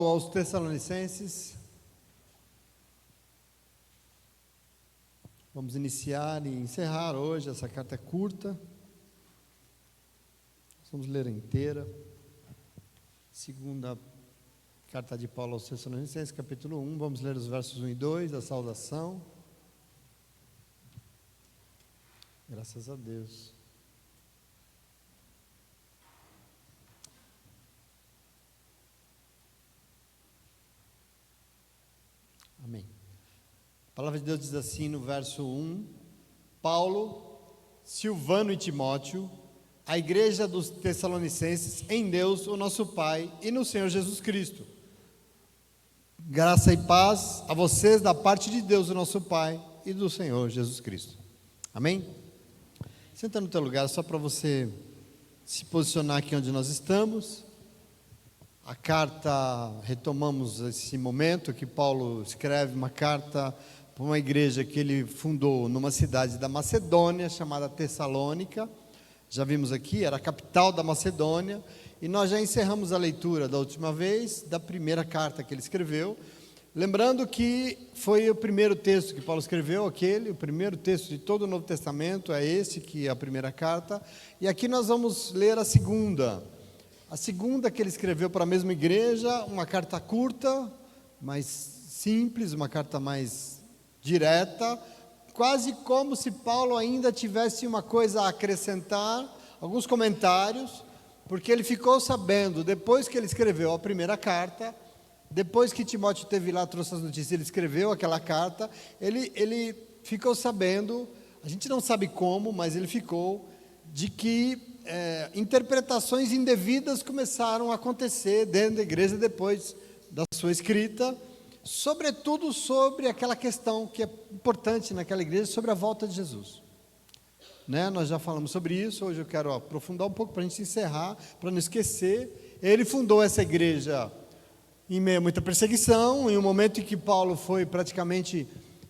Aos Tessalonicenses, vamos iniciar e encerrar hoje. Essa carta é curta, vamos ler inteira. Segunda carta de Paulo aos Tessalonicenses, capítulo 1, vamos ler os versos 1 e 2, da saudação. Graças a Deus. Amém. A palavra de Deus diz assim no verso 1: Paulo, Silvano e Timóteo, a igreja dos Tessalonicenses, em Deus, o nosso Pai, e no Senhor Jesus Cristo. Graça e paz a vocês da parte de Deus, o nosso Pai, e do Senhor Jesus Cristo. Amém? Senta no teu lugar, só para você se posicionar aqui onde nós estamos. A carta, retomamos esse momento que Paulo escreve uma carta para uma igreja que ele fundou numa cidade da Macedônia, chamada Tessalônica. Já vimos aqui, era a capital da Macedônia, e nós já encerramos a leitura da última vez, da primeira carta que ele escreveu, lembrando que foi o primeiro texto que Paulo escreveu, o primeiro texto de todo o Novo Testamento, é esse que é a primeira carta, e aqui nós vamos ler a segunda que ele escreveu para a mesma igreja, uma carta curta, mais simples, uma carta mais direta, quase como se Paulo ainda tivesse uma coisa a acrescentar, alguns comentários, porque ele ficou sabendo, depois que ele escreveu a primeira carta, depois que Timóteo esteve lá, trouxe as notícias, ele escreveu aquela carta, ele ficou sabendo, a gente não sabe como, mas ele ficou, de que interpretações indevidas começaram a acontecer dentro da igreja depois da sua escrita, sobretudo sobre aquela questão que é importante naquela igreja, sobre a volta de Jesus, né? Nós já falamos sobre isso, hoje eu quero aprofundar um pouco para a gente encerrar, para não esquecer. Ele fundou essa igreja em meio a muita perseguição, em um momento em que Paulo foi praticamente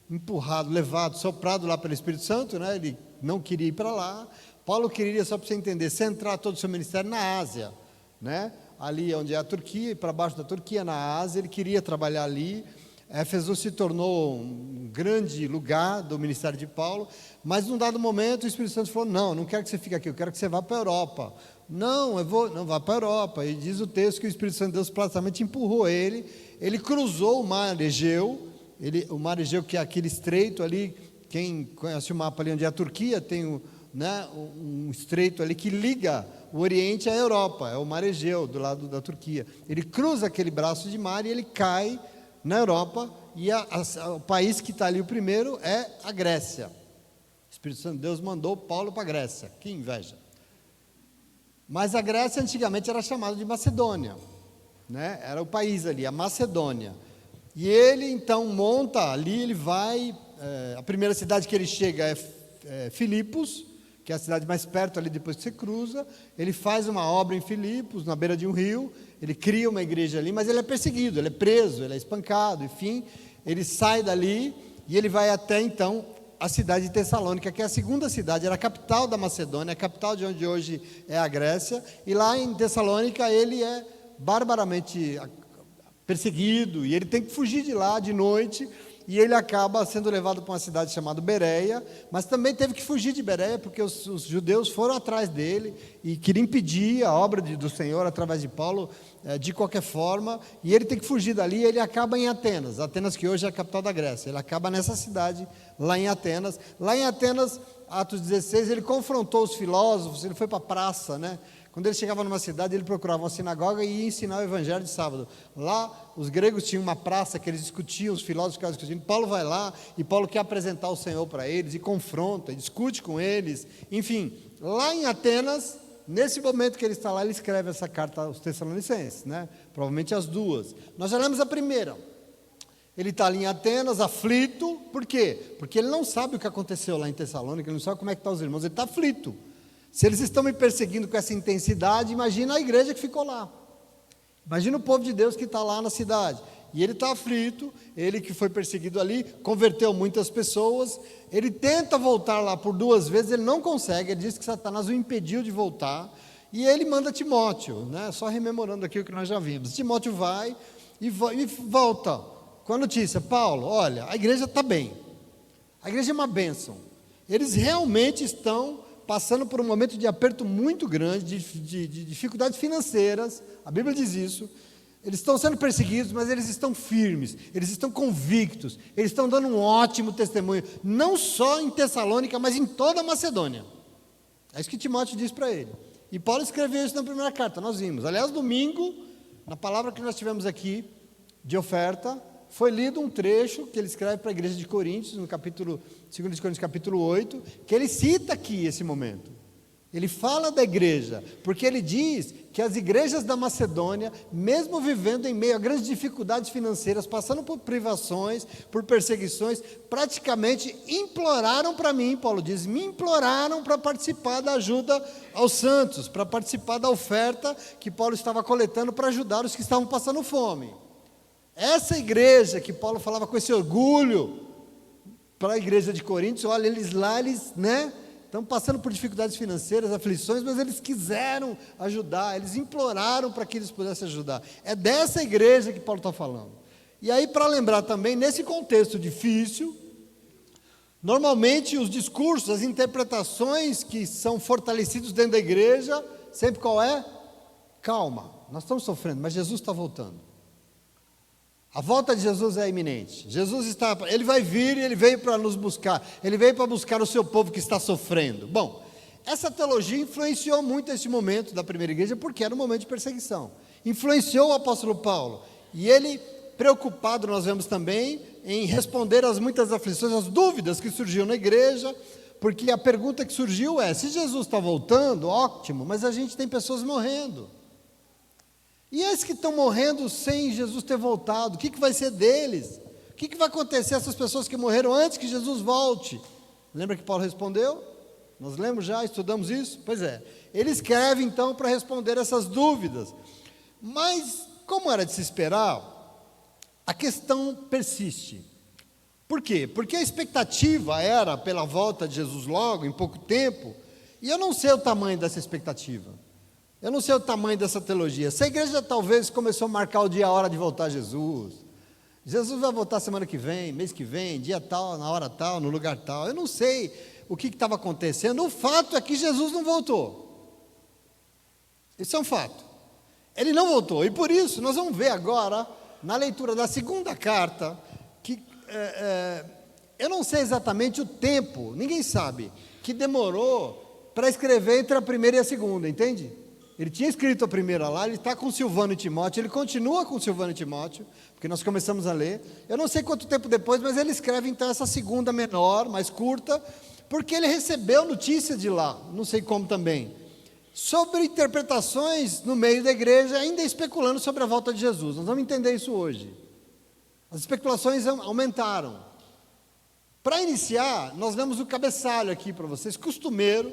empurrado, levado, soprado lá pelo Espírito Santo, né? Ele não queria ir para lá. Paulo queria, só para você entender, centrar todo o seu ministério na Ásia, né? Ali onde é a Turquia, para baixo da Turquia, na Ásia, ele queria trabalhar ali. Éfeso se tornou um grande lugar do ministério de Paulo, mas num dado momento o Espírito Santo falou: não quero que você fique aqui, eu quero que você vá para a Europa. Não vá para a Europa. E diz o texto que o Espírito Santo de Deus praticamente empurrou ele cruzou o mar Egeu, o mar Egeu, que é aquele estreito ali, quem conhece o mapa ali onde é a Turquia, tem um estreito ali que liga o Oriente à Europa, é o mar Egeu, do lado da Turquia. Ele cruza aquele braço de mar e ele cai na Europa, e o país que está ali o primeiro é a Grécia. O Espírito Santo de Deus mandou Paulo para a Grécia, que inveja. Mas a Grécia antigamente era chamada de Macedônia, né? Era o país ali, a Macedônia. E ele então monta ali, ele vai, a primeira cidade que ele chega é Filipos, que é a cidade mais perto ali depois que você cruza. Ele faz uma obra em Filipos, na beira de um rio, ele cria uma igreja ali, mas ele é perseguido, ele é preso, ele é espancado, enfim, ele sai dali e ele vai até então a cidade de Tessalônica, que é a segunda cidade, era a capital da Macedônia, a capital de onde hoje é a Grécia, e lá em Tessalônica ele é barbaramente perseguido, e ele tem que fugir de lá de noite, e ele acaba sendo levado para uma cidade chamada Bereia, mas também teve que fugir de Bereia, porque os judeus foram atrás dele, e queriam impedir a obra do Senhor através de Paulo, de qualquer forma, e ele tem que fugir dali, e ele acaba em Atenas, que hoje é a capital da Grécia. Ele acaba nessa cidade, lá em Atenas, Atos 16, ele confrontou os filósofos, ele foi para a praça, né? Quando ele chegava numa cidade, ele procurava uma sinagoga e ia ensinar o evangelho de sábado. Lá, os gregos tinham uma praça que eles discutiam, os filósofos ficavam discutindo. Paulo vai lá, e Paulo quer apresentar o Senhor para eles, e confronta, e discute com eles. Enfim, lá em Atenas, nesse momento que ele está lá, ele escreve essa carta aos Tessalonicenses, né? Provavelmente as duas. Nós já lemos a primeira. Ele está ali em Atenas, aflito. Por quê? Porque ele não sabe o que aconteceu lá em Tessalônica, ele não sabe como é que estão os irmãos, ele está aflito. Se eles estão me perseguindo com essa intensidade, imagina a igreja que ficou lá. Imagina o povo de Deus que está lá na cidade. E ele está aflito, ele que foi perseguido ali, converteu muitas pessoas, ele tenta voltar lá por 2 vezes, ele não consegue, ele diz que Satanás o impediu de voltar, e ele manda Timóteo, né? Só rememorando aqui o que nós já vimos. Timóteo vai, e volta com a notícia: Paulo, olha, a igreja está bem, a igreja é uma bênção, eles realmente estão passando por um momento de aperto muito grande, de dificuldades financeiras, a Bíblia diz isso, eles estão sendo perseguidos, mas eles estão firmes, eles estão convictos, eles estão dando um ótimo testemunho, não só em Tessalônica, mas em toda a Macedônia. É isso que Timóteo diz para ele. E Paulo escreveu isso na primeira carta, nós vimos. Aliás, domingo, na palavra que nós tivemos aqui, de oferta, foi lido um trecho que ele escreve para a igreja de Coríntios, no capítulo 2 de Coríntios, capítulo 8, que ele cita aqui esse momento. Ele fala da igreja, porque ele diz que as igrejas da Macedônia, mesmo vivendo em meio a grandes dificuldades financeiras, passando por privações, por perseguições, praticamente imploraram para mim, Paulo diz, me imploraram para participar da ajuda aos santos, para participar da oferta que Paulo estava coletando para ajudar os que estavam passando fome. Essa igreja que Paulo falava com esse orgulho para a igreja de Coríntios, olha, eles lá, estão passando por dificuldades financeiras, aflições, mas eles quiseram ajudar, eles imploraram para que eles pudessem ajudar. É dessa igreja que Paulo está falando. E aí, para lembrar também, nesse contexto difícil, normalmente os discursos, as interpretações que são fortalecidos dentro da igreja, sempre qual é? Calma, nós estamos sofrendo, mas Jesus está voltando. A volta de Jesus é iminente. Ele vai vir e ele veio para nos buscar. Ele veio para buscar o seu povo que está sofrendo. Bom, essa teologia influenciou muito esse momento da primeira igreja, porque era um momento de perseguição. Influenciou o apóstolo Paulo. E ele, preocupado, nós vemos também, em responder às muitas aflições, às dúvidas que surgiam na igreja, porque a pergunta que surgiu é: se Jesus está voltando, ótimo, mas a gente tem pessoas morrendo. E esses que estão morrendo sem Jesus ter voltado, o que vai ser deles? O que vai acontecer a essas pessoas que morreram antes que Jesus volte? Lembra que Paulo respondeu? Nós lemos já, estudamos isso? Pois é. Ele escreve então para responder essas dúvidas. Mas, como era de se esperar, a questão persiste. Por quê? Porque a expectativa era pela volta de Jesus logo, em pouco tempo, e eu não sei o tamanho dessa expectativa. Eu não sei o tamanho dessa teologia. Essa igreja talvez começou a marcar o dia e a hora de voltar a Jesus. Jesus vai voltar semana que vem, mês que vem, dia tal, na hora tal, no lugar tal. Eu não sei o que estava acontecendo. O fato é que Jesus não voltou. Isso é um fato. Ele não voltou. E por isso nós vamos ver agora, na leitura da segunda carta, que eu não sei exatamente o tempo, ninguém sabe, que demorou para escrever entre a primeira e a segunda, entende? Ele tinha escrito a primeira lá, ele está com Silvano e Timóteo, ele continua com Silvano e Timóteo, porque nós começamos a ler. Eu não sei quanto tempo depois, mas ele escreve então essa segunda menor, mais curta, porque ele recebeu notícia de lá, não sei como também, sobre interpretações no meio da igreja, ainda especulando sobre a volta de Jesus. Nós vamos entender isso hoje. As especulações aumentaram. Para iniciar, nós damos o cabeçalho aqui para vocês, costumeiro.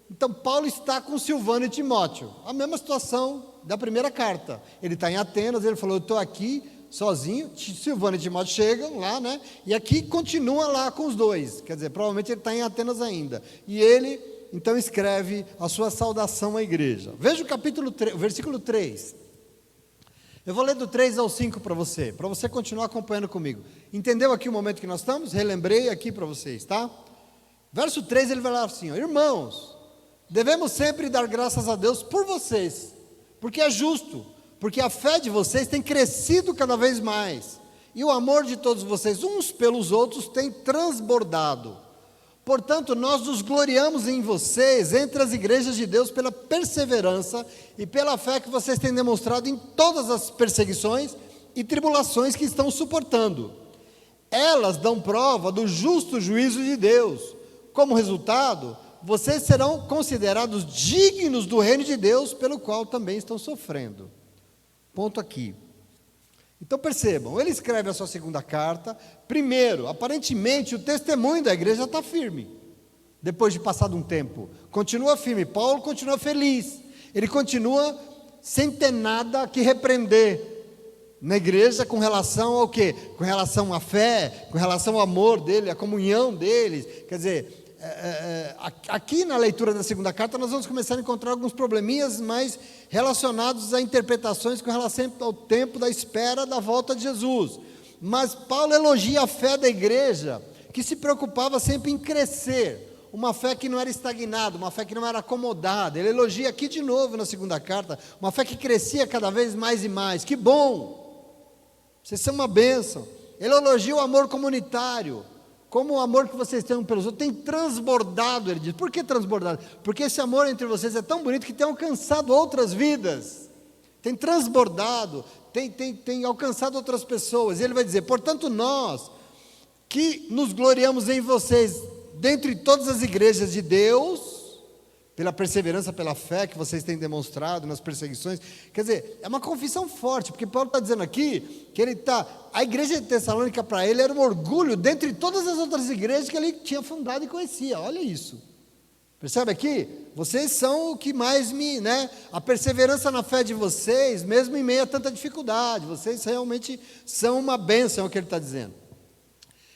Então, Paulo está com Silvano e Timóteo, a mesma situação da primeira carta. Ele está em Atenas, ele falou: eu estou aqui sozinho. Silvano e Timóteo chegam lá, e aqui continua lá com os dois, quer dizer, provavelmente ele está em Atenas ainda, e ele então escreve a sua saudação à igreja. Veja o capítulo 3, o versículo 3, eu vou ler do 3 ao 5 para você continuar acompanhando comigo. Entendeu aqui o momento que nós estamos? Relembrei aqui para vocês, tá? Verso 3, ele vai lá assim: irmãos, devemos sempre dar graças a Deus por vocês, porque é justo, porque a fé de vocês tem crescido cada vez mais, e o amor de todos vocês uns pelos outros tem transbordado. Portanto, nós nos gloriamos em vocês, entre as igrejas de Deus, pela perseverança e pela fé que vocês têm demonstrado em todas as perseguições e tribulações que estão suportando. Elas dão prova do justo juízo de Deus. Como resultado, vocês serão considerados dignos do reino de Deus, pelo qual também estão sofrendo. Ponto aqui. Então percebam, ele escreve a sua segunda carta. Primeiro, aparentemente o testemunho da igreja está firme, depois de passado um tempo, continua firme. Paulo continua feliz, ele continua sem ter nada que repreender na igreja com relação ao quê? Com relação à fé, com relação ao amor dele, à comunhão deles. Quer dizer, aqui na leitura da segunda carta nós vamos começar a encontrar alguns probleminhas mais relacionados a interpretações com relação ao tempo da espera da volta de Jesus. Mas Paulo elogia a fé da igreja, que se preocupava sempre em crescer, uma fé que não era estagnada, uma fé que não era acomodada. Ele elogia aqui de novo na segunda carta, uma fé que crescia cada vez mais e mais. Que bom! Vocês são uma bênção. Ele elogia o amor comunitário, como o amor que vocês têm um pelos outros tem transbordado, ele diz. Por que transbordado? Porque esse amor entre vocês é tão bonito que tem alcançado outras vidas, tem transbordado, tem alcançado outras pessoas. E ele vai dizer, portanto nós, que nos gloriamos em vocês, dentre todas as igrejas de Deus, pela perseverança, pela fé que vocês têm demonstrado nas perseguições. Quer dizer, é uma confissão forte, porque Paulo está dizendo aqui, que a igreja de Tessalônica para ele era um orgulho, dentre todas as outras igrejas que ele tinha fundado e conhecia. Olha isso, percebe aqui? Vocês são o que mais a perseverança na fé de vocês, mesmo em meio a tanta dificuldade, vocês realmente são uma bênção, é o que ele está dizendo.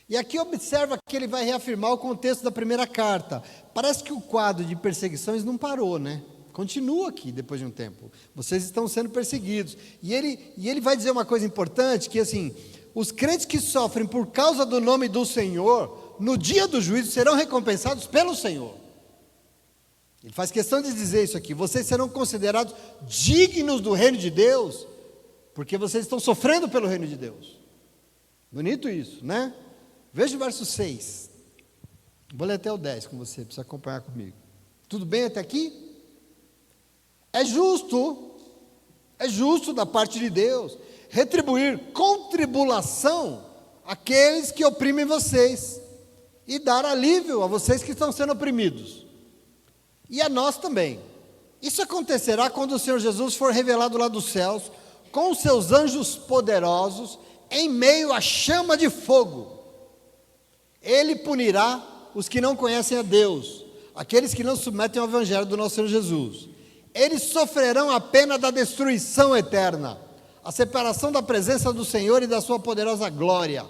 E aqui observa que ele vai reafirmar o contexto da primeira carta. Parece que o quadro de perseguições não parou, né? Continua aqui depois de um tempo. Vocês estão sendo perseguidos. E ele vai dizer uma coisa importante, que assim, os crentes que sofrem por causa do nome do Senhor, no dia do juízo serão recompensados pelo Senhor. Ele faz questão de dizer isso aqui. Vocês serão considerados dignos do reino de Deus, porque vocês estão sofrendo pelo reino de Deus. Bonito isso, né? Veja o verso 6. Vou ler até o 10 com você, precisa acompanhar comigo. Tudo bem até aqui? É justo da parte de Deus retribuir com tribulação aqueles que oprimem vocês e dar alívio a vocês que estão sendo oprimidos. E a nós também. Isso acontecerá quando o Senhor Jesus for revelado lá dos céus, com os seus anjos poderosos, em meio à chama de fogo. Ele punirá os que não conhecem a Deus, aqueles que não submetem ao evangelho do nosso Senhor Jesus. Eles sofrerão a pena da destruição eterna, a separação da presença do Senhor e da sua poderosa glória.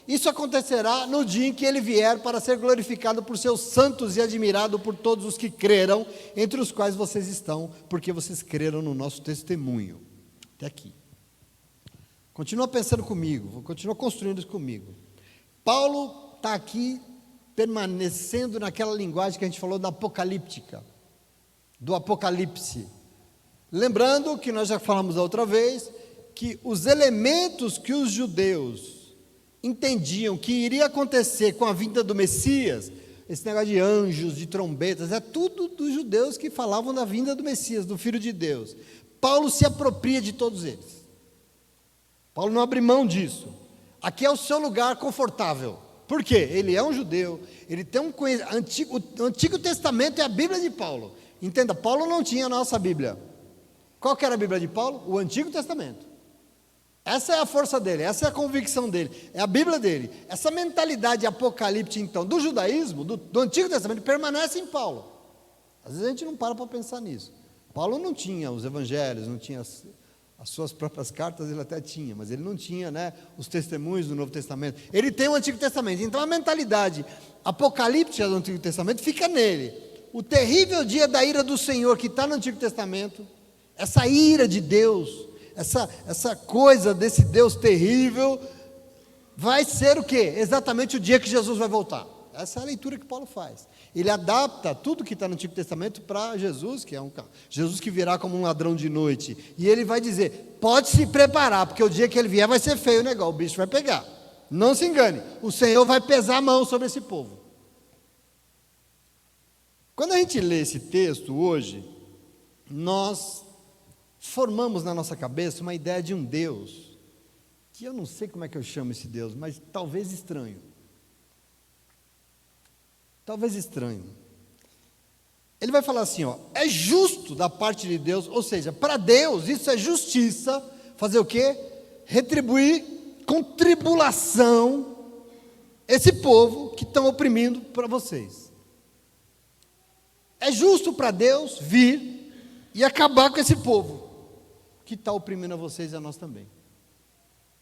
Isso acontecerá no dia em que ele vier para ser glorificado por seus santos e admirado por todos os que creram, entre os quais vocês estão, porque vocês creram no nosso testemunho. Até aqui. Continua pensando comigo, continua construindo isso comigo. Paulo está aqui permanecendo naquela linguagem que a gente falou da apocalíptica, do apocalipse. Lembrando que nós já falamos da outra vez, que os elementos que os judeus entendiam que iria acontecer com a vinda do Messias, esse negócio de anjos, de trombetas, é tudo dos judeus que falavam da vinda do Messias, do Filho de Deus. Paulo se apropria de todos eles. Paulo não abre mão disso. Aqui é o seu lugar confortável. Por quê? Ele é um judeu, ele tem o Antigo Testamento é a Bíblia de Paulo. Entenda, Paulo não tinha a nossa Bíblia. Qual que era a Bíblia de Paulo? O Antigo Testamento. Essa é a força dele, essa é a convicção dele, é a Bíblia dele. Essa mentalidade apocalíptica, então, do judaísmo, do Antigo Testamento, permanece em Paulo. Às vezes a gente não para pensar nisso. Paulo não tinha os evangelhos, não tinha as suas próprias cartas, ele até tinha, mas ele não tinha, os testemunhos do Novo Testamento. Ele tem o Antigo Testamento, então a mentalidade apocalíptica do Antigo Testamento fica nele. O terrível dia da ira do Senhor que está no Antigo Testamento, essa ira de Deus, essa coisa desse Deus terrível, vai ser o quê? Exatamente o dia que Jesus vai voltar. Essa é a leitura que Paulo faz. Ele adapta tudo que está no Antigo Testamento para Jesus, que é Jesus que virá como um ladrão de noite. E ele vai dizer, pode se preparar, porque o dia que ele vier vai ser feio o negócio, o bicho vai pegar. Não se engane, o Senhor vai pesar a mão sobre esse povo. Quando a gente lê esse texto hoje, nós formamos na nossa cabeça uma ideia de um Deus, que eu não sei como é que eu chamo esse Deus, mas talvez estranho. Talvez estranho. Ele vai falar assim, é justo da parte de Deus, ou seja, para Deus isso é justiça, fazer o quê? Retribuir com tribulação esse povo que estão oprimindo para vocês. É justo para Deus vir e acabar com esse povo que está oprimindo a vocês e a nós também.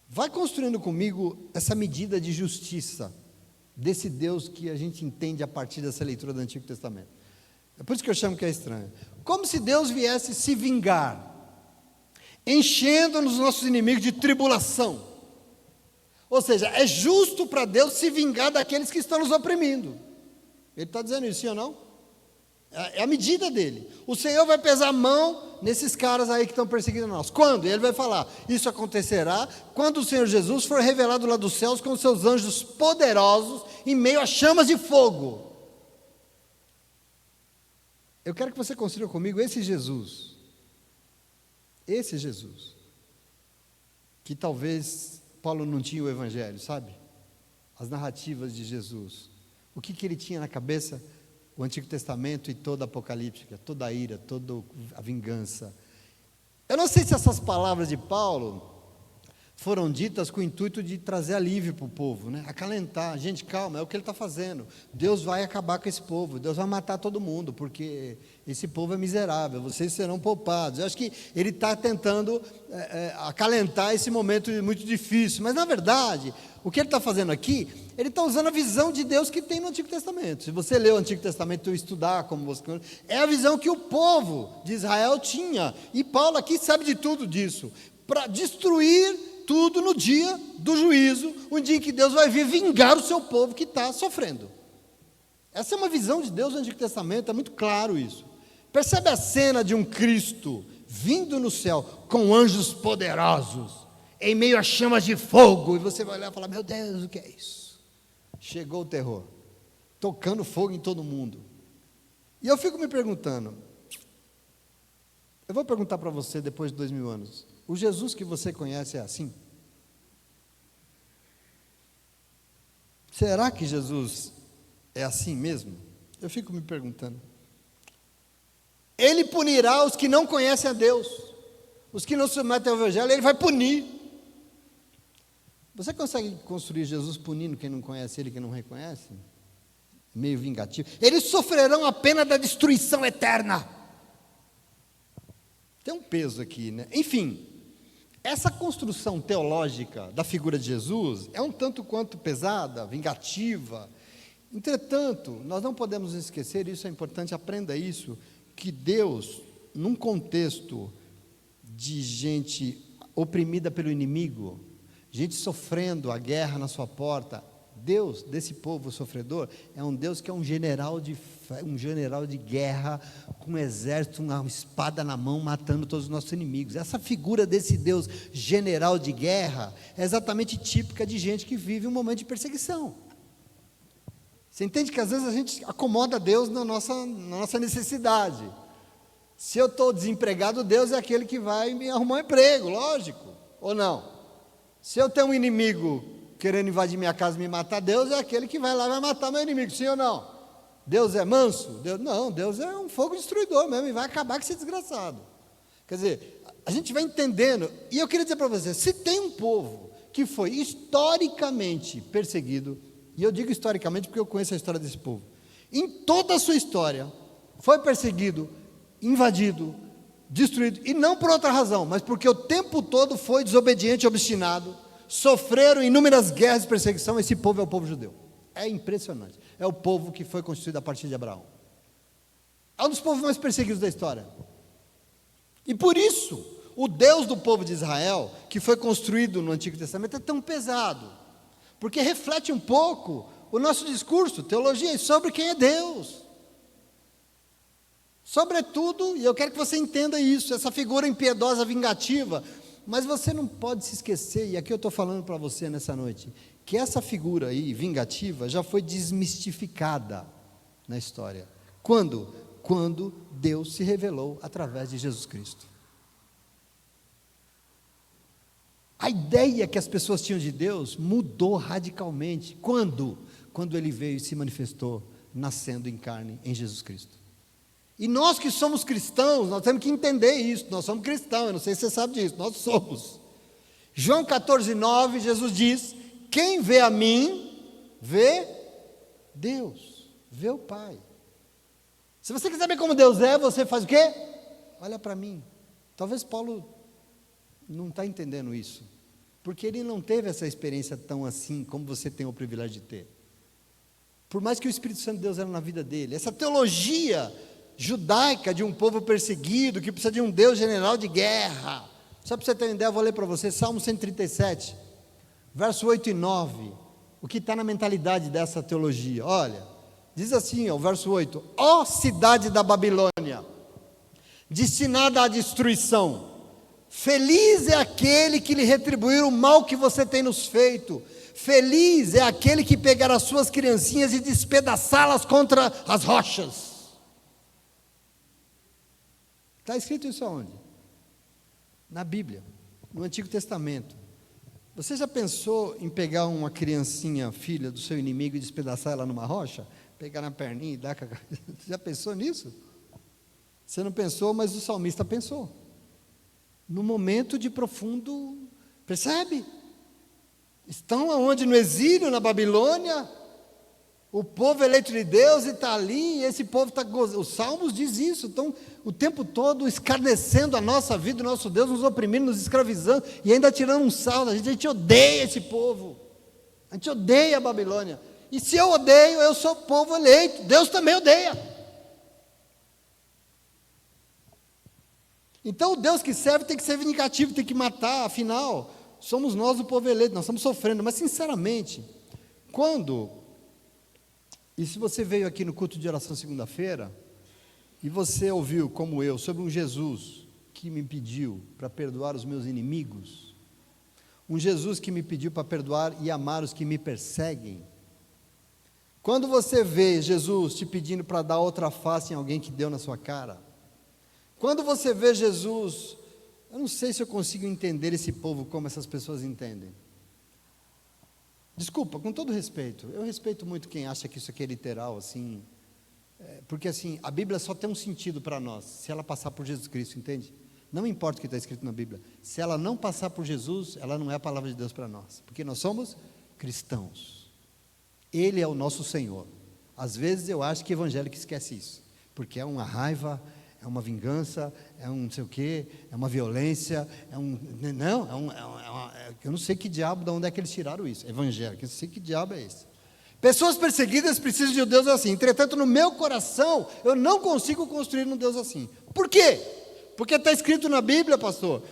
Vai construindo comigo essa medida de justiça desse Deus que a gente entende a partir dessa leitura do Antigo Testamento. É por isso que eu chamo que é estranho. Como se Deus viesse se vingar, enchendo os nossos inimigos de tribulação. Ou seja, é justo para Deus se vingar daqueles que estão nos oprimindo. Ele está dizendo isso, sim ou não? É a medida dele. O Senhor vai pesar a mão nesses caras aí que estão perseguindo nós. Quando? Ele vai falar, isso acontecerá quando o Senhor Jesus for revelado lá dos céus com os seus anjos poderosos em meio a chamas de fogo. Eu quero que você construa comigo esse Jesus, que talvez Paulo não tinha o Evangelho, sabe? As narrativas de Jesus. O que ele tinha na cabeça? O Antigo Testamento e toda a Apocalíptica, toda a ira, toda a vingança. Eu não sei se essas palavras de Paulo foram ditas com o intuito de trazer alívio para o povo, né? Acalentar. Gente, calma, é o que ele está fazendo. Deus vai acabar com esse povo, Deus vai matar todo mundo, porque esse povo é miserável, vocês serão poupados. Eu acho que ele está tentando acalentar esse momento muito difícil, mas na verdade, o que ele está fazendo aqui, ele está usando a visão de Deus que tem no Antigo Testamento. Se você ler o Antigo Testamento e estudar como você... É a visão que o povo de Israel tinha, e Paulo aqui sabe de tudo disso, para destruir tudo no dia do juízo, um dia em que Deus vai vir vingar o seu povo que está sofrendo. Essa é uma visão de Deus no Antigo Testamento, é muito claro isso. Percebe a cena de um Cristo vindo no céu com anjos poderosos, em meio a chamas de fogo, e você vai olhar e falar, meu Deus, o que é isso? Chegou o terror, tocando fogo em todo mundo. E eu fico me perguntando, eu vou perguntar para você depois de 2000 anos, o Jesus que você conhece é assim? Será que Jesus é assim mesmo? Eu fico me perguntando. Ele punirá os que não conhecem a Deus, os que não se submetem ao Evangelho, ele vai punir. Você consegue construir Jesus punindo quem não conhece ele, quem não reconhece? Meio vingativo. Eles sofrerão a pena da destruição eterna. Tem um peso aqui, né? Enfim, essa construção teológica da figura de Jesus é um tanto quanto pesada, vingativa. Entretanto, nós não podemos esquecer, isso é importante, aprenda isso, que Deus, num contexto de gente oprimida pelo inimigo, gente sofrendo a guerra na sua porta, Deus desse povo sofredor é um Deus que é um general de guerra, com um exército, uma espada na mão, matando todos os nossos inimigos. Essa figura desse Deus general de guerra é exatamente típica de gente que vive um momento de perseguição. Você entende que às vezes a gente acomoda Deus na nossa necessidade. Se eu estou desempregado, Deus é aquele que vai me arrumar um emprego, lógico, ou não? Se eu tenho um inimigo querendo invadir minha casa e me matar, Deus é aquele que vai lá e vai matar meu inimigo, sim ou não? Deus é manso? Não, Deus é um fogo destruidor mesmo, e vai acabar com esse desgraçado. Quer dizer, a gente vai entendendo, e eu queria dizer para você, se tem um povo que foi historicamente perseguido, e eu digo historicamente porque eu conheço a história desse povo, em toda a sua história, foi perseguido, invadido, destruído, e não por outra razão, mas porque o tempo todo foi desobediente e obstinado, sofreram inúmeras guerras e perseguição. Esse povo é o povo judeu. É impressionante. É o povo que foi constituído a partir de Abraão. É um dos povos mais perseguidos da história. E por isso, o Deus do povo de Israel, que foi construído no Antigo Testamento, é tão pesado. Porque reflete um pouco o nosso discurso, teologia, sobre quem é Deus. Sobretudo, e eu quero que você entenda isso, essa figura impiedosa, vingativa. Mas você não pode se esquecer, e aqui eu estou falando para você nessa noite, que essa figura aí, vingativa, já foi desmistificada na história. Quando? Quando Deus se revelou através de Jesus Cristo. A ideia que as pessoas tinham de Deus mudou radicalmente. Quando? Quando Ele veio e se manifestou, nascendo em carne em Jesus Cristo. E nós que somos cristãos, nós temos que entender isso. Nós somos cristãos, eu não sei se você sabe disso, nós somos. João 14:9, Jesus diz, quem vê a mim, vê Deus, vê o Pai. Se você quiser saber como Deus é, você faz o quê? Olha para mim. Talvez Paulo não está entendendo isso, porque ele não teve essa experiência tão assim, como você tem o privilégio de ter. Por mais que o Espírito Santo de Deus era na vida dele, essa teologia judaica de um povo perseguido, que precisa de um Deus general de guerra. Só para você ter uma ideia, eu vou ler para você, Salmo 137, verso 8 e 9, o que está na mentalidade dessa teologia. Olha, diz assim, o verso 8: ó cidade da Babilônia, destinada à destruição, feliz é aquele que lhe retribuir o mal que você tem nos feito, feliz é aquele que pegar as suas criancinhas e despedaçá-las contra as rochas. Está escrito isso aonde? Na Bíblia, no Antigo Testamento. Você já pensou em pegar uma criancinha, filha do seu inimigo, e despedaçar ela numa rocha? Pegar na perninha e dar... Você já pensou nisso? Você não pensou, mas o salmista pensou. No momento de profundo... Percebe? Estão aonde? No exílio, na Babilônia. O povo eleito de Deus está ali, e esse povo está gozando. Os Salmos diz isso, estão o tempo todo escarnecendo a nossa vida, o nosso Deus, nos oprimindo, nos escravizando, e ainda tirando um saldo. A gente odeia esse povo, a gente odeia a Babilônia, e se eu odeio, eu sou povo eleito, Deus também odeia. Então o Deus que serve tem que ser vingativo, tem que matar, afinal, somos nós o povo eleito, nós estamos sofrendo. Mas sinceramente, e se você veio aqui no culto de oração segunda-feira, e você ouviu, como eu, sobre um Jesus que me pediu para perdoar os meus inimigos, um Jesus que me pediu para perdoar e amar os que me perseguem, quando você vê Jesus te pedindo para dar outra face em alguém que deu na sua cara, quando você vê Jesus, eu não sei se eu consigo entender esse povo como essas pessoas entendem. Desculpa, com todo respeito, eu respeito muito quem acha que isso aqui é literal, assim, porque assim, a Bíblia só tem um sentido para nós, se ela passar por Jesus Cristo, entende? Não importa o que está escrito na Bíblia, se ela não passar por Jesus, ela não é a palavra de Deus para nós, porque nós somos cristãos, Ele é o nosso Senhor. Às vezes eu acho que evangélico esquece isso, porque é uma raiva, é uma vingança, é um não sei o quê, é uma violência, eu não sei que diabo, de onde é que eles tiraram isso, evangélico, eu não sei que diabo é esse. Pessoas perseguidas precisam de um Deus assim, entretanto no meu coração, eu não consigo construir um Deus assim. Por quê? Porque está escrito na Bíblia, pastor,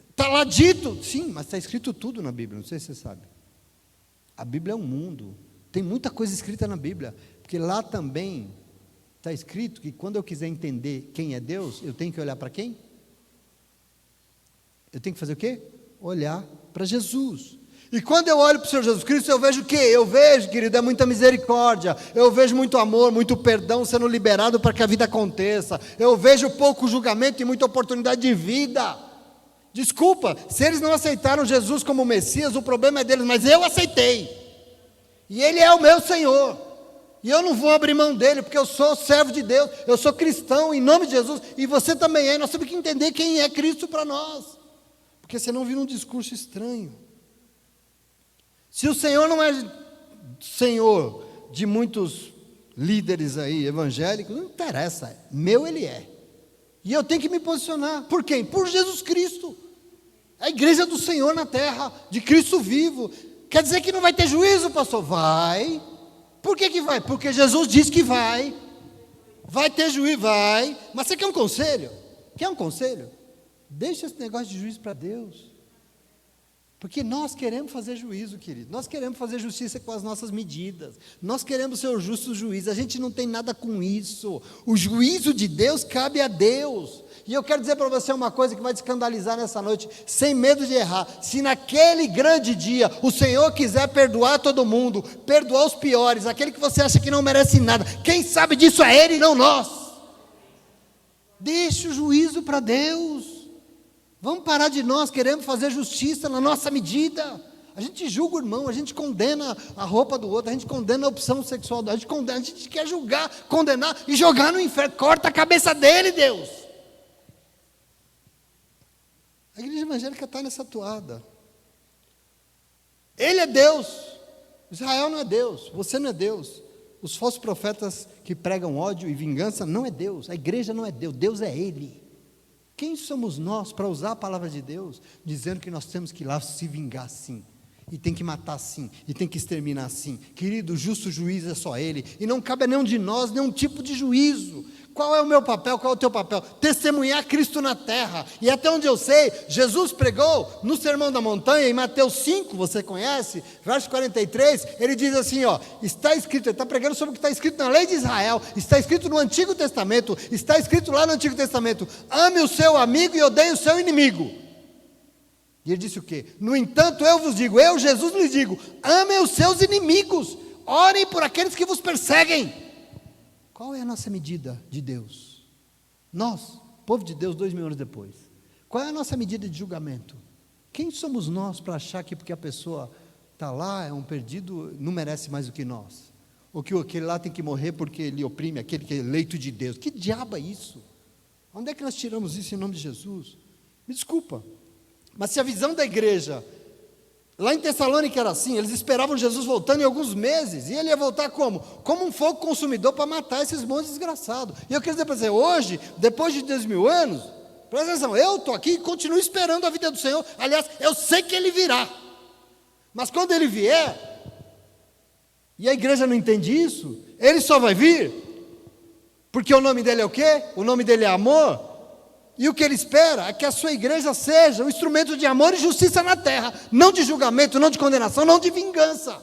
está lá dito, sim, mas está escrito tudo na Bíblia, não sei se você sabe. A Bíblia é um mundo, tem muita coisa escrita na Bíblia, porque lá também está escrito que quando eu quiser entender quem é Deus, eu tenho que olhar para quem? Eu tenho que fazer o quê? Olhar para Jesus. E quando eu olho para o Senhor Jesus Cristo, eu vejo o quê? Eu vejo, querido, é muita misericórdia, eu vejo muito amor, muito perdão sendo liberado para que a vida aconteça, eu vejo pouco julgamento e muita oportunidade de vida. Desculpa, se eles não aceitaram Jesus como Messias, o problema é deles, mas eu aceitei, e Ele é o meu Senhor, e eu não vou abrir mão dele, porque eu sou servo de Deus, eu sou cristão, em nome de Jesus, e você também é. Nós temos que entender quem é Cristo para nós, porque senão vira um discurso estranho. Se o Senhor não é Senhor de muitos líderes aí, evangélicos, não interessa, meu Ele é, e eu tenho que me posicionar. Por quem? Por Jesus Cristo, a igreja do Senhor na terra, de Cristo vivo. Quer dizer que não vai ter juízo, pastor? Vai. Por que vai? Porque Jesus disse que vai ter juízo, vai. Mas você quer um conselho? Quer um conselho? Deixa esse negócio de juízo para Deus, porque nós queremos fazer juízo, querido, nós queremos fazer justiça com as nossas medidas, nós queremos ser o justo juiz, a gente não tem nada com isso. O juízo de Deus cabe a Deus. E eu quero dizer para você uma coisa que vai te escandalizar nessa noite, sem medo de errar. Se naquele grande dia o Senhor quiser perdoar todo mundo, perdoar os piores, aquele que você acha que não merece nada, quem sabe disso é Ele e não nós. Deixa o juízo para Deus. Vamos parar de nós queremos fazer justiça na nossa medida. A gente julga o irmão, a gente condena a roupa do outro, a gente condena a opção sexual do outro, a gente quer julgar, condenar e jogar no inferno. Corta a cabeça dele, Deus. A igreja evangélica está nessa toada. Ele é Deus, Israel não é Deus, você não é Deus, os falsos profetas que pregam ódio e vingança não é Deus, a igreja não é Deus, Deus é Ele. Quem somos nós para usar a palavra de Deus, dizendo que nós temos que ir lá se vingar sim? E tem que matar sim, e tem que exterminar sim. Querido, o justo juiz é só Ele, e não cabe a nenhum de nós nenhum tipo de juízo. Qual é o meu papel, qual é o teu papel? Testemunhar Cristo na terra. E até onde eu sei, Jesus pregou no Sermão da Montanha, em Mateus 5, você conhece, verso 43, ele diz assim, está escrito, ele está pregando sobre o que está escrito na lei de Israel, está escrito no Antigo Testamento, está escrito lá no Antigo Testamento, ame o seu amigo e odeie o seu inimigo. E ele disse o quê? No entanto, eu vos digo, eu, Jesus, lhes digo, amem os seus inimigos, orem por aqueles que vos perseguem. Qual é a nossa medida de Deus? Nós, povo de Deus, 2000 anos depois. Qual é a nossa medida de julgamento? Quem somos nós para achar que porque a pessoa está lá, é um perdido, não merece mais do que nós? Ou que aquele lá tem que morrer porque ele oprime aquele que é eleito de Deus? Que diabo é isso? Onde é que nós tiramos isso em nome de Jesus? Me desculpa. Mas se a visão da igreja, lá em Tessalônica era assim, eles esperavam Jesus voltando em alguns meses, e ele ia voltar como? Como um fogo consumidor para matar esses bons desgraçados. E eu quero dizer para você, hoje, depois de 2000 anos, presta atenção, eu estou aqui e continuo esperando a vida do Senhor. Aliás, eu sei que Ele virá, mas quando Ele vier, e a igreja não entende isso, Ele só vai vir, porque o nome dEle é o quê? O nome dEle é amor. E o que Ele espera é que a sua igreja seja um instrumento de amor e justiça na terra, não de julgamento, não de condenação, não de vingança.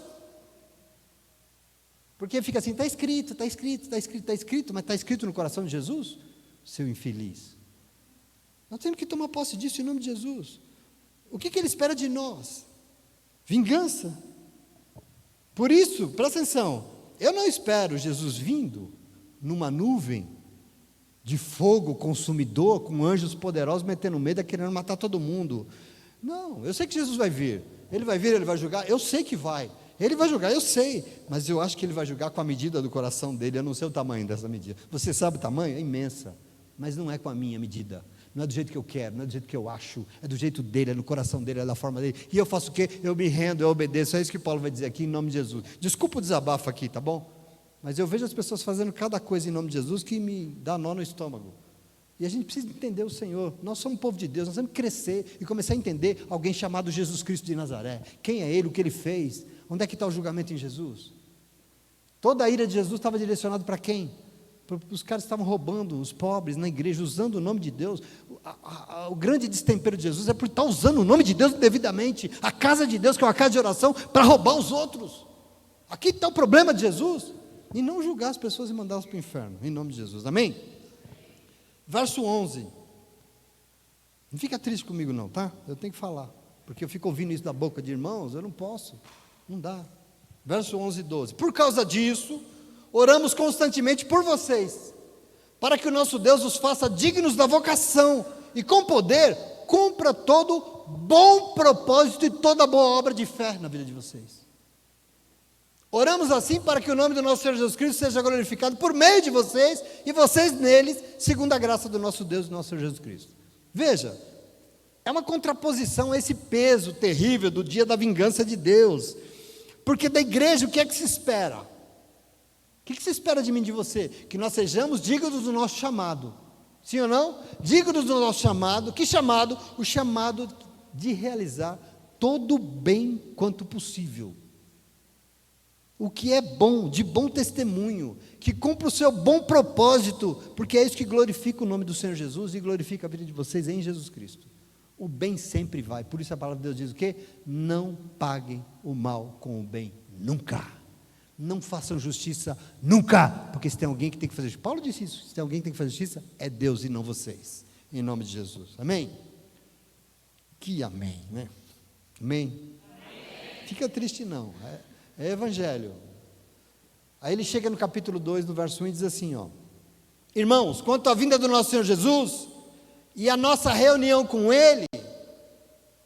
Porque fica assim, está escrito, está escrito, está escrito, está escrito, mas está escrito no coração de Jesus? Seu infeliz. Nós temos que tomar posse disso em nome de Jesus. O que Ele espera de nós? Vingança. Por isso, presta atenção, eu não espero Jesus vindo numa nuvem de fogo consumidor, com anjos poderosos metendo medo, querendo matar todo mundo. Não, eu sei que Jesus vai vir, Ele vai julgar, eu sei que vai, Ele vai julgar, eu sei, mas eu acho que Ele vai julgar com a medida do coração dEle, eu não sei o tamanho dessa medida. Você sabe o tamanho? É imensa, mas não é com a minha medida, não é do jeito que eu quero, não é do jeito que eu acho, é do jeito dEle, é no coração dEle, é da forma dEle, e eu faço o quê? Eu me rendo, eu obedeço, é isso que Paulo vai dizer aqui em nome de Jesus. Desculpa o desabafo aqui, tá bom? Mas eu vejo as pessoas fazendo cada coisa em nome de Jesus que me dá nó no estômago. E a gente precisa entender o Senhor. Nós somos um povo de Deus, nós temos que crescer e começar a entender alguém chamado Jesus Cristo de Nazaré. Quem é Ele, o que Ele fez, onde é que está o julgamento em Jesus? Toda a ira de Jesus estava direcionada para quem? Os caras estavam roubando os pobres na igreja, usando o nome de Deus. O grande destempero de Jesus é por estar usando o nome de Deus indevidamente, a casa de Deus, que é uma casa de oração, para roubar os outros. Aqui está o problema de Jesus. E não julgar as pessoas e mandá-las para o inferno, em nome de Jesus, amém? Verso 11, não fica triste comigo não, tá? Eu tenho que falar, porque eu fico ouvindo isso da boca de irmãos, eu não posso, não dá. Verso 11 e 12, por causa disso, oramos constantemente por vocês, para que o nosso Deus os faça dignos da vocação, e com poder, cumpra todo bom propósito e toda boa obra de fé na vida de vocês. Oramos assim para que o nome do nosso Senhor Jesus Cristo seja glorificado por meio de vocês e vocês neles, segundo a graça do nosso Deus e do nosso Senhor Jesus Cristo. Veja, é uma contraposição a esse peso terrível do dia da vingança de Deus. Porque da igreja o que é que se espera? O que se espera de mim e de você? Que nós sejamos dignos do nosso chamado. Sim ou não? Dignos do nosso chamado. Que chamado? O chamado de realizar todo o bem quanto possível. O que é bom, de bom testemunho, que cumpra o seu bom propósito, porque é isso que glorifica o nome do Senhor Jesus e glorifica a vida de vocês em Jesus Cristo. O bem sempre vai, por isso a palavra de Deus diz o quê? Não paguem o mal com o bem, nunca. Não façam justiça, nunca, porque se tem alguém que tem que fazer justiça, Paulo disse isso, se tem alguém que tem que fazer justiça, é Deus e não vocês, em nome de Jesus, amém? Que amém, né? Amém? Fica triste não, é evangelho. Aí ele chega no capítulo 2, no verso 1 e diz assim, irmãos, quanto à vinda do nosso Senhor Jesus e a nossa reunião com Ele,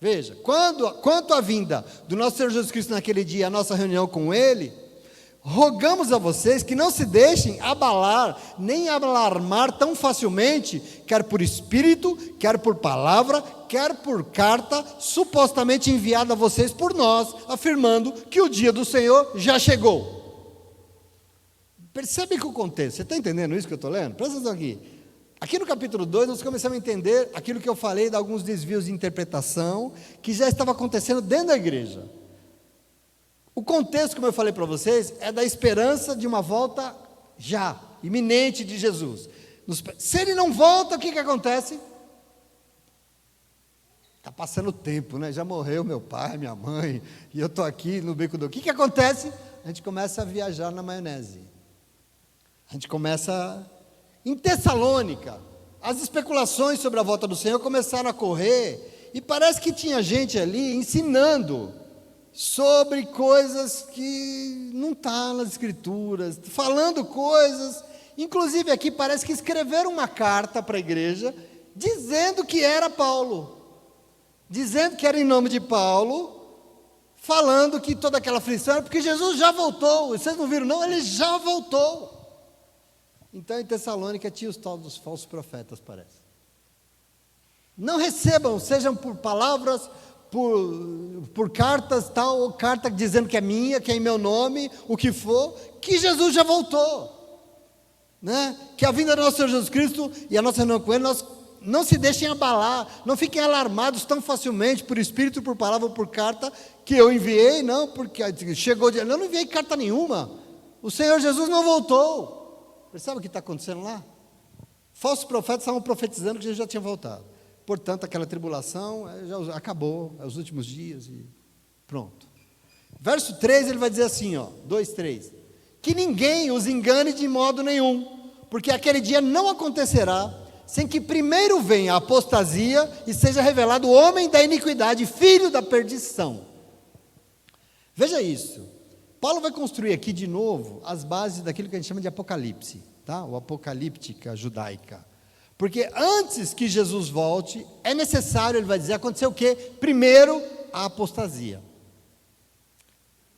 veja, quanto à vinda do nosso Senhor Jesus Cristo naquele dia, a nossa reunião com Ele, rogamos a vocês que não se deixem abalar, nem alarmar tão facilmente, quer por espírito, quer por palavra, quer por carta, supostamente enviada a vocês por nós, afirmando que o dia do Senhor já chegou. Percebe que o contexto, você está entendendo isso que eu estou lendo? Presta atenção aqui. Aqui no capítulo 2, nós começamos a entender aquilo que eu falei de alguns desvios de interpretação, que já estava acontecendo dentro da igreja. O contexto, como eu falei para vocês, é da esperança de uma volta já, iminente de Jesus. Se ele não volta, o que acontece? Está passando o tempo, né? Já morreu meu pai, minha mãe, e eu estou aqui no beco do... O que acontece? A gente começa a viajar na maionese. A gente começa... Em Tessalônica, as especulações sobre a volta do Senhor começaram a correr, e parece que tinha gente ali ensinando sobre coisas que não estão nas Escrituras, falando coisas... Inclusive aqui parece que escreveram uma carta para a igreja, dizendo que era Paulo. Dizendo que era em nome de Paulo, falando que toda aquela aflição era porque Jesus já voltou. Vocês não viram não? Ele já voltou. Então em Tessalônica tinha os tal dos falsos profetas, parece. Não recebam, sejam por palavras, por cartas, tal, ou carta dizendo que é minha, que é em meu nome, o que for, que Jesus já voltou. Né? Que a vinda do nosso Senhor Jesus Cristo e a nossa reunião com Ele, nós não se deixem abalar, não fiquem alarmados tão facilmente por espírito, por palavra ou por carta que eu enviei, não, porque chegou de... Eu não enviei carta nenhuma, o Senhor Jesus não voltou. Percebe o que está acontecendo lá? Falsos profetas estavam profetizando que Jesus já tinha voltado, portanto aquela tribulação já acabou, é os últimos dias e pronto. Verso 3 ele vai dizer assim, 2, 3, que ninguém os engane de modo nenhum, porque aquele dia não acontecerá sem que primeiro venha a apostasia e seja revelado o homem da iniquidade, filho da perdição. Veja isso, Paulo vai construir aqui de novo as bases daquilo que a gente chama de Apocalipse, tá? Ou apocalíptica judaica, porque antes que Jesus volte, é necessário, ele vai dizer, acontecer o quê? Primeiro, a apostasia.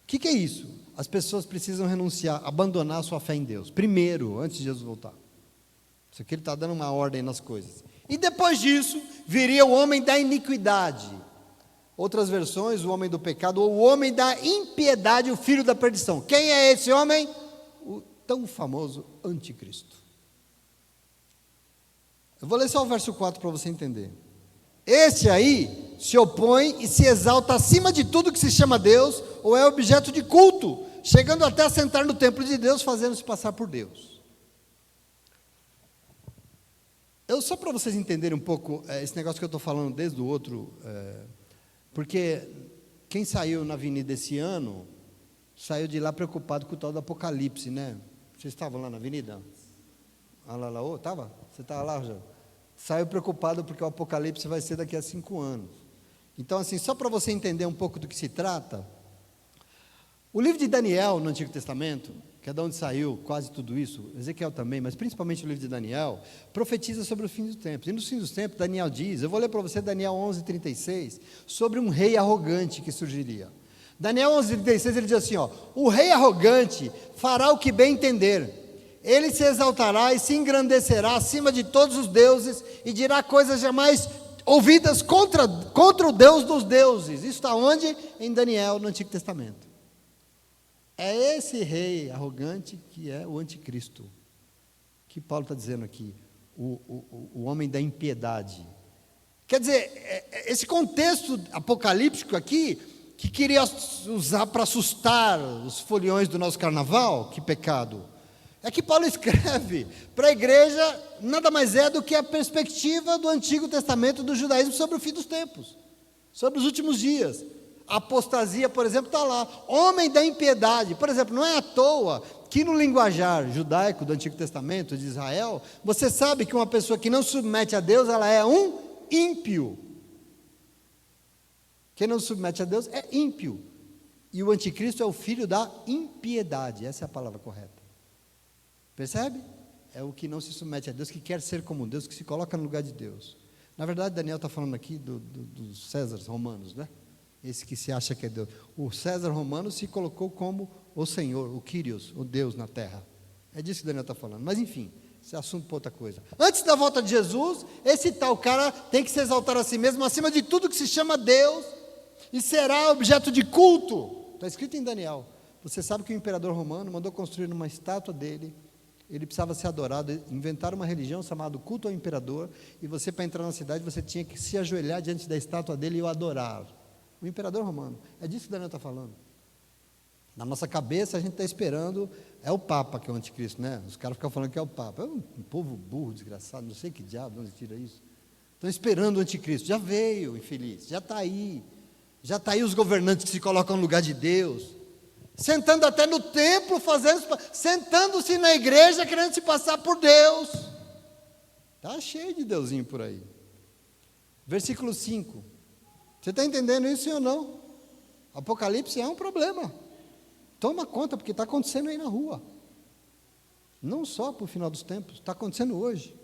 O que é isso? As pessoas precisam renunciar, abandonar a sua fé em Deus, primeiro, antes de Jesus voltar. Isso aqui ele está dando uma ordem nas coisas. E depois disso, viria o homem da iniquidade. Outras versões, o homem do pecado, ou o homem da impiedade, o filho da perdição. Quem é esse homem? O tão famoso anticristo. Eu vou ler só o verso 4 para você entender. Esse aí se opõe e se exalta acima de tudo que se chama Deus, ou é objeto de culto, chegando até a sentar no templo de Deus, fazendo-se passar por Deus. Só para vocês entenderem um pouco esse negócio que eu estou falando desde o outro, porque quem saiu na avenida esse ano, saiu de lá preocupado com o tal do Apocalipse, né? Vocês estavam lá na avenida? Estava? Você estava lá, Rogério? Saiu preocupado porque o Apocalipse vai ser daqui a 5 anos. Então, assim, só para você entender um pouco do que se trata, o livro de Daniel, no Antigo Testamento, que é de onde saiu quase tudo isso, Ezequiel também, mas principalmente o livro de Daniel, profetiza sobre o fim dos tempos. E no fim dos tempos, Daniel diz, eu vou ler para você Daniel 11:36, sobre um rei arrogante que surgiria. Daniel 11:36, ele diz assim, o rei arrogante fará o que bem entender, ele se exaltará e se engrandecerá acima de todos os deuses e dirá coisas jamais ouvidas contra o Deus dos deuses. Isso está onde? Em Daniel, no Antigo Testamento. É esse rei arrogante que é o anticristo, que Paulo está dizendo aqui, o homem da impiedade. Quer dizer, esse contexto apocalíptico aqui, que queria usar para assustar os foliões do nosso carnaval, que pecado, é que Paulo escreve para a igreja, nada mais é do que a perspectiva do Antigo Testamento do judaísmo sobre o fim dos tempos, sobre os últimos dias. A apostasia, por exemplo, está lá, homem da impiedade. Por exemplo, não é à toa que no linguajar judaico do Antigo Testamento de Israel, você sabe que uma pessoa que não se submete a Deus, ela é um ímpio. Quem não se submete a Deus é ímpio. E o anticristo é o filho da impiedade, essa é a palavra correta. Percebe? É o que não se submete a Deus, que quer ser como Deus, que se coloca no lugar de Deus. Na verdade, Daniel está falando aqui dos Césares romanos, né? Esse que se acha que é Deus. O César romano se colocou como o Senhor, o Kyrios, o Deus na terra. É disso que Daniel está falando. Mas enfim, esse é assunto para outra coisa. Antes da volta de Jesus, esse tal cara tem que se exaltar a si mesmo, acima de tudo que se chama Deus, e será objeto de culto. Está escrito em Daniel. Você sabe que o imperador romano mandou construir uma estátua dele. Ele precisava ser adorado, inventaram uma religião chamada culto ao imperador, e você, para entrar na cidade, você tinha que se ajoelhar diante da estátua dele e o adorar. O imperador romano. É disso que Daniel está falando. Na nossa cabeça a gente está esperando, é o Papa que é o anticristo, né? Os caras ficam falando que é o Papa. É um povo burro, desgraçado, não sei que diabo, onde tira isso. Estão esperando o anticristo. Já veio, infeliz, já está aí. Já está aí os governantes que se colocam no lugar de Deus. Sentando até no templo, sentando-se na igreja, querendo se passar por Deus. Está cheio de deusinho por aí. Versículo 5. Você está entendendo isso, sim ou não? Apocalipse é um problema. Toma conta, porque está acontecendo aí na rua. Não só para o final dos tempos, está acontecendo hoje.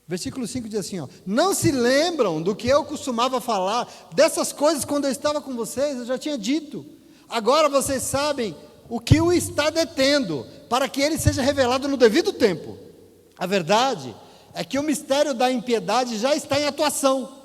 Versículo 5 diz assim, ó, não se lembram do que eu costumava falar, dessas coisas quando eu estava com vocês, eu já tinha dito. Agora vocês sabem o que o está detendo, para que ele seja revelado no devido tempo. A verdade é que o mistério da impiedade já está em atuação,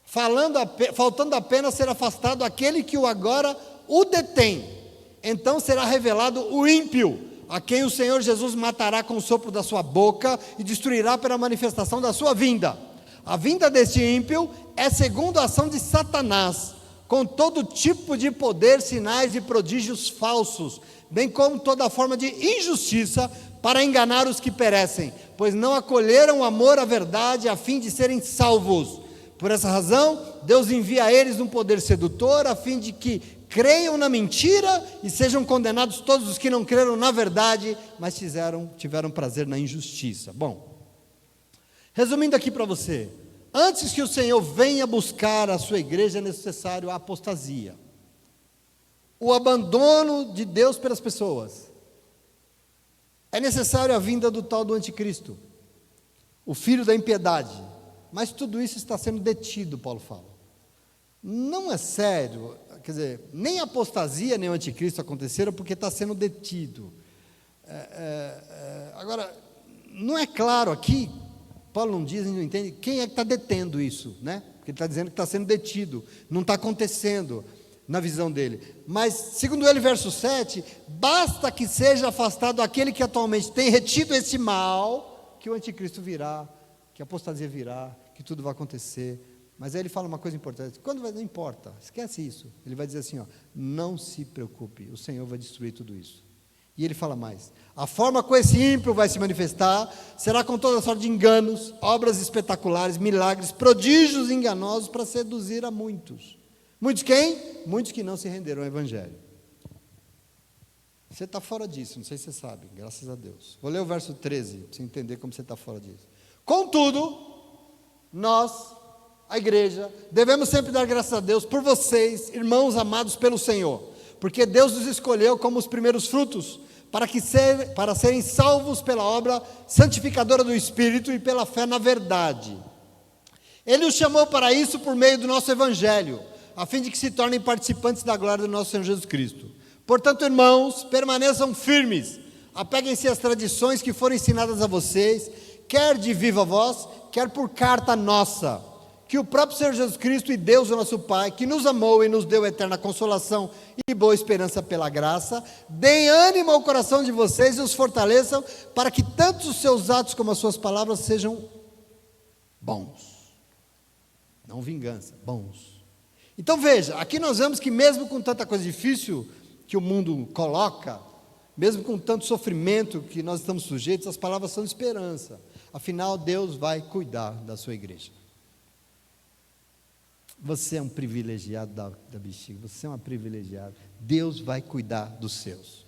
faltando apenas ser afastado aquele que agora o detém. Então será revelado o ímpio, a quem o Senhor Jesus matará com o sopro da sua boca e destruirá pela manifestação da sua vinda. A vinda deste ímpio é segundo a ação de Satanás, com todo tipo de poder, sinais e prodígios falsos, bem como toda forma de injustiça, para enganar os que perecem, pois não acolheram o amor à verdade a fim de serem salvos. Por essa razão, Deus envia a eles um poder sedutor, a fim de que creiam na mentira e sejam condenados todos os que não creram na verdade, mas tiveram prazer na injustiça. Bom, resumindo aqui para você, antes que o Senhor venha buscar a sua igreja, é necessário a apostasia, o abandono de Deus pelas pessoas. É necessário a vinda do tal do anticristo, o filho da impiedade. Mas tudo isso está sendo detido, Paulo fala. Não é sério, quer dizer, nem a apostasia nem o anticristo aconteceram porque está sendo detido. Agora, não é claro aqui, Paulo não diz, não entende, quem é que está detendo isso, né? Porque ele está dizendo que está sendo detido, não está acontecendo na visão dele. Mas, segundo ele, verso 7, basta que seja afastado aquele que atualmente tem retido esse mal, que o anticristo virá, que a apostasia virá, que tudo vai acontecer. Mas aí ele fala uma coisa importante, não importa, esquece isso. Ele vai dizer assim, ó, não se preocupe, o Senhor vai destruir tudo isso. E ele fala mais, a forma como esse ímpio vai se manifestar, será com toda sorte de enganos, obras espetaculares, milagres, prodígios enganosos para seduzir a muitos. Muitos quem? Muitos que não se renderam ao Evangelho. Você está fora disso, não sei se você sabe, graças a Deus. Vou ler o verso 13, para você entender como você está fora disso. Contudo, nós, a igreja, devemos sempre dar graças a Deus por vocês, irmãos amados pelo Senhor, porque Deus os escolheu como os primeiros frutos, para serem salvos pela obra santificadora do Espírito e pela fé na verdade. Ele os chamou para isso por meio do nosso Evangelho, a fim de que se tornem participantes da glória do nosso Senhor Jesus Cristo. Portanto, irmãos, permaneçam firmes, apeguem-se às tradições que foram ensinadas a vocês, quer de viva voz, quer por carta nossa, que o próprio Senhor Jesus Cristo e Deus, o nosso Pai, que nos amou e nos deu eterna consolação e boa esperança pela graça, deem ânimo ao coração de vocês e os fortaleçam, para que tanto os seus atos como as suas palavras sejam bons, não vingança, bons. Então veja, aqui nós vemos que mesmo com tanta coisa difícil que o mundo coloca, mesmo com tanto sofrimento que nós estamos sujeitos, as palavras são de esperança. Afinal, Deus vai cuidar da sua igreja. Você é um privilegiado da bexiga, você é uma privilegiada. Deus vai cuidar dos seus.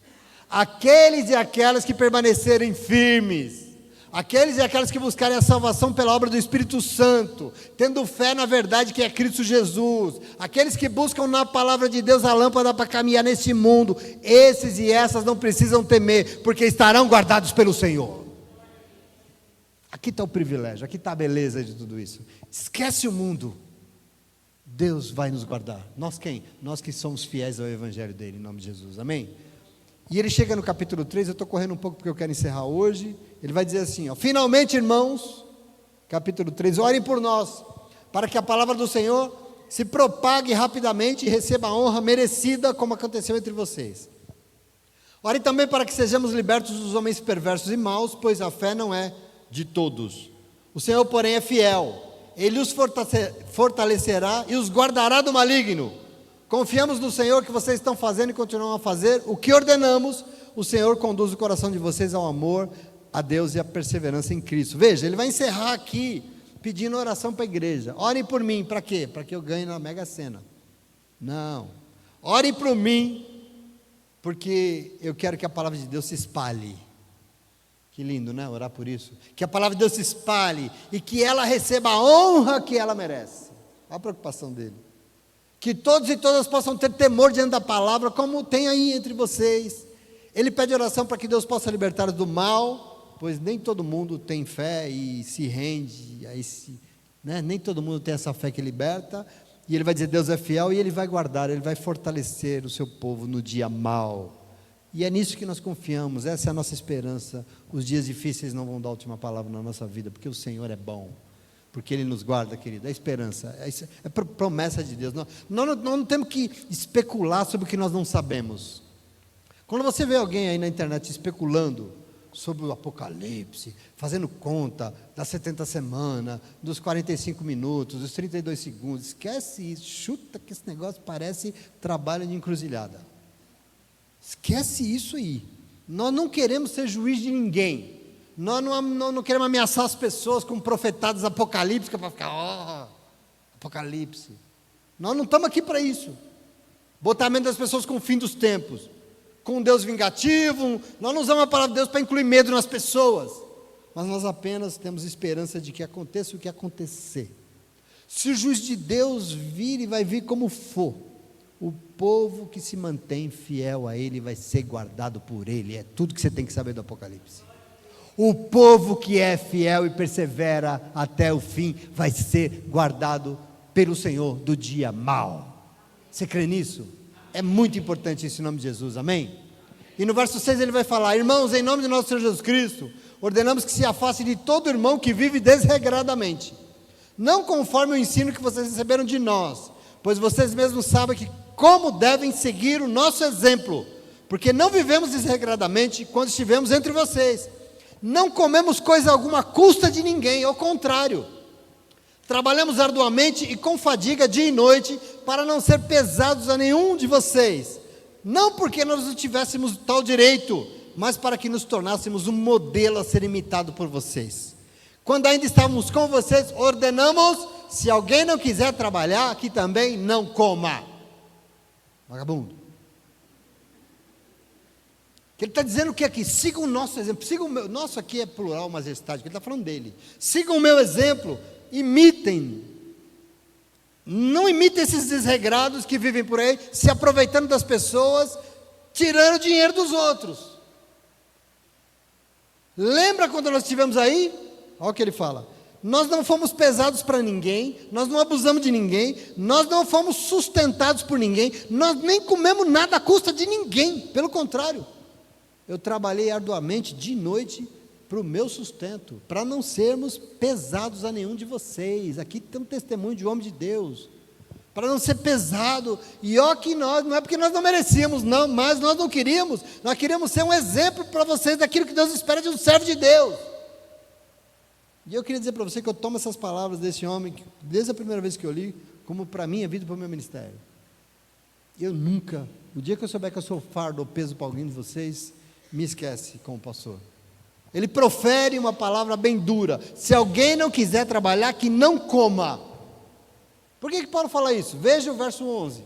Aqueles e aquelas que permanecerem firmes, aqueles e aquelas que buscarem a salvação pela obra do Espírito Santo, tendo fé na verdade que é Cristo Jesus, aqueles que buscam na palavra de Deus a lâmpada para caminhar nesse mundo, esses e essas não precisam temer, porque estarão guardados pelo Senhor. Aqui está o privilégio, aqui está a beleza de tudo isso. Esquece o mundo, Deus vai nos guardar. Nós quem? Nós que somos fiéis ao Evangelho dele, em nome de Jesus, amém? E ele chega no capítulo 3, eu estou correndo um pouco porque eu quero encerrar hoje. Ele vai dizer assim, ó, finalmente, irmãos, capítulo 3, orem por nós, para que a palavra do Senhor se propague rapidamente e receba a honra merecida, como aconteceu entre vocês. Orem também para que sejamos libertos dos homens perversos e maus, pois a fé não é de todos. O Senhor, porém, é fiel. Ele os fortalecerá e os guardará do maligno. Confiamos no Senhor que vocês estão fazendo e continuam a fazer o que ordenamos. O Senhor conduz o coração de vocês ao amor a Deus e à perseverança em Cristo. Veja, ele vai encerrar aqui pedindo oração para a igreja. Orem por mim, para quê? Para que eu ganhe na Mega Sena. Não. Orem por mim, porque eu quero que a palavra de Deus se espalhe. Que lindo, né? Orar por isso. Que a palavra de Deus se espalhe e que ela receba a honra que ela merece. Olha a preocupação dele. Que todos e todas possam ter temor diante da palavra, como tem aí entre vocês. Ele pede oração para que Deus possa libertar do mal, pois nem todo mundo tem fé e se rende, nem todo mundo tem essa fé que liberta, e ele vai dizer, Deus é fiel, e ele vai guardar, ele vai fortalecer o seu povo no dia mau, e é nisso que nós confiamos, essa é a nossa esperança. Os dias difíceis não vão dar a última palavra na nossa vida, porque o Senhor é bom, porque Ele nos guarda, querido, é esperança, é promessa de Deus. Nós não temos que especular sobre o que nós não sabemos. Quando você vê alguém aí na internet especulando sobre o Apocalipse, fazendo conta das 70 semanas, dos 45 minutos, dos 32 segundos, esquece isso, chuta que esse negócio parece trabalho de encruzilhada. Esquece isso aí. Nós não queremos ser juiz de ninguém. Nós não queremos ameaçar as pessoas com profetadas apocalípticas para ficar, Apocalipse. Nós não estamos aqui para isso. Botar a mente das pessoas com o fim dos tempos, com um Deus vingativo. Nós não usamos a palavra de Deus para incluir medo nas pessoas, mas nós apenas temos esperança de que aconteça o que acontecer. Se o juiz de Deus vir, e vai vir como for, o povo que se mantém fiel a Ele vai ser guardado por Ele. É tudo que você tem que saber do Apocalipse. O povo que é fiel e persevera até o fim vai ser guardado pelo Senhor do dia mau. Você crê nisso? É muito importante isso em nome de Jesus, amém? E no verso 6 ele vai falar, irmãos, em nome de nosso Senhor Jesus Cristo, ordenamos que se afaste de todo irmão que vive desregradamente, não conforme o ensino que vocês receberam de nós, pois vocês mesmos sabem que como devem seguir o nosso exemplo, porque não vivemos desregradamente quando estivemos entre vocês, não comemos coisa alguma à custa de ninguém, ao contrário, trabalhamos arduamente e com fadiga dia e noite, para não ser pesados a nenhum de vocês, não porque nós não tivéssemos tal direito, mas para que nos tornássemos um modelo a ser imitado por vocês. Quando ainda estávamos com vocês, ordenamos, se alguém não quiser trabalhar, que também não coma. Vagabundo. Ele está dizendo o que aqui? Sigam o nosso exemplo, sigam o meu, nosso aqui é plural, majestade, ele está falando dele. Sigam o meu exemplo, imitem. Não imitem esses desregrados que vivem por aí, se aproveitando das pessoas, tirando o dinheiro dos outros. Lembra quando nós estivemos aí? Olha o que ele fala. Nós não fomos pesados para ninguém, nós não abusamos de ninguém, nós não fomos sustentados por ninguém, nós nem comemos nada à custa de ninguém, pelo contrário. Eu trabalhei arduamente de noite para o meu sustento, para não sermos pesados a nenhum de vocês. Aqui tem um testemunho de homem de Deus, para não ser pesado. E ó que nós, não é porque nós não merecíamos, não, mas nós não queríamos, nós queríamos ser um exemplo para vocês daquilo que Deus espera de um servo de Deus. E eu queria dizer para você que eu tomo essas palavras desse homem, desde a primeira vez que eu li, como para a minha vida e para o meu ministério. Eu nunca, o dia que eu souber que eu sou fardo ou peso para alguém de vocês, me esquece como pastor. Ele profere uma palavra bem dura, se alguém não quiser trabalhar, que não coma. Por que Paulo fala isso? Veja o verso 11,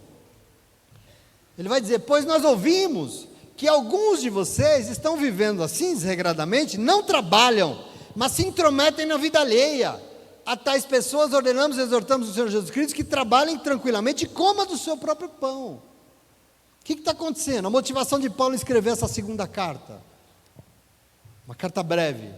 ele vai dizer, pois nós ouvimos que alguns de vocês estão vivendo assim, desregradamente, não trabalham, mas se intrometem na vida alheia. A tais pessoas ordenamos e exortamos o Senhor Jesus Cristo que trabalhem tranquilamente e comam do seu próprio pão. O que está acontecendo? A motivação de Paulo em escrever essa segunda carta, uma carta breve,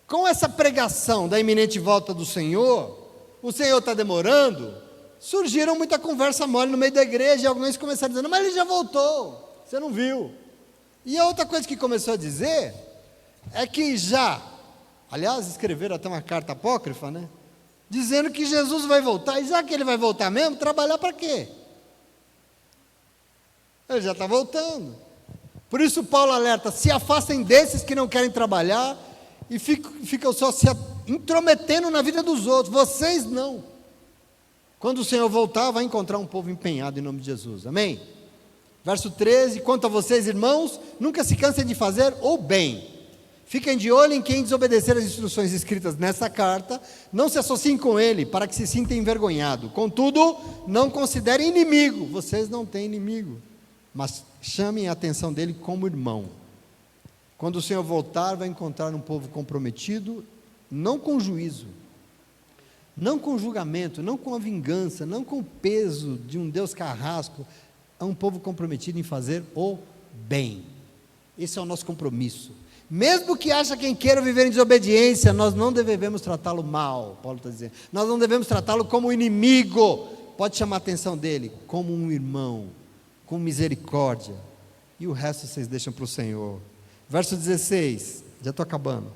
com essa pregação da iminente volta do Senhor, o Senhor está demorando, surgiram muita conversa mole no meio da igreja, e alguns começaram dizendo, mas ele já voltou, você não viu. E a outra coisa que começou a dizer, é que já, aliás, escreveram até uma carta apócrifa, né? Dizendo que Jesus vai voltar, e já que ele vai voltar mesmo, trabalhar para quê? Ele já está voltando. Por isso Paulo alerta, se afastem desses que não querem trabalhar, e ficam só se intrometendo na vida dos outros, vocês não. Quando o Senhor voltar, vai encontrar um povo empenhado em nome de Jesus, amém? Verso 13, quanto a vocês, irmãos, nunca se cansem de fazer o bem. Fiquem de olho em quem desobedecer as instruções escritas nessa carta, não se associem com ele, para que se sinta envergonhado. Contudo, não considerem inimigo, vocês não têm inimigo, mas chamem a atenção dele como irmão. Quando o Senhor voltar, vai encontrar um povo comprometido, não com juízo, não com julgamento, não com a vingança, não com o peso de um Deus carrasco, é um povo comprometido em fazer o bem. Esse é o nosso compromisso. Mesmo que haja quem queira viver em desobediência, nós não devemos tratá-lo mal, Paulo está dizendo. Nós não devemos tratá-lo como inimigo, pode chamar a atenção dele, como um irmão, com misericórdia. E o resto vocês deixam para o Senhor. Verso 16, já estou acabando.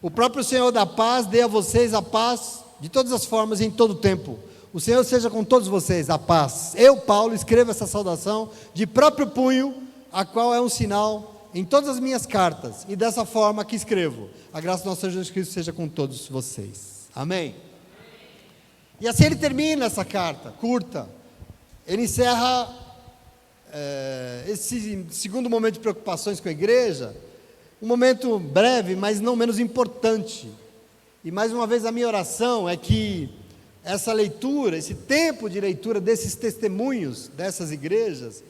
O próprio Senhor da paz dê a vocês a paz de todas as formas e em todo o tempo. O Senhor seja com todos vocês, a paz. Eu, Paulo, escrevo essa saudação de próprio punho, a qual é um sinal em todas as minhas cartas, e dessa forma que escrevo, a graça do nosso Senhor Jesus Cristo seja com todos vocês, amém? E assim ele termina essa carta, curta, ele encerra esse segundo momento de preocupações com a igreja, um momento breve, mas não menos importante, e mais uma vez a minha oração é que essa leitura, esse tempo de leitura desses testemunhos, dessas igrejas,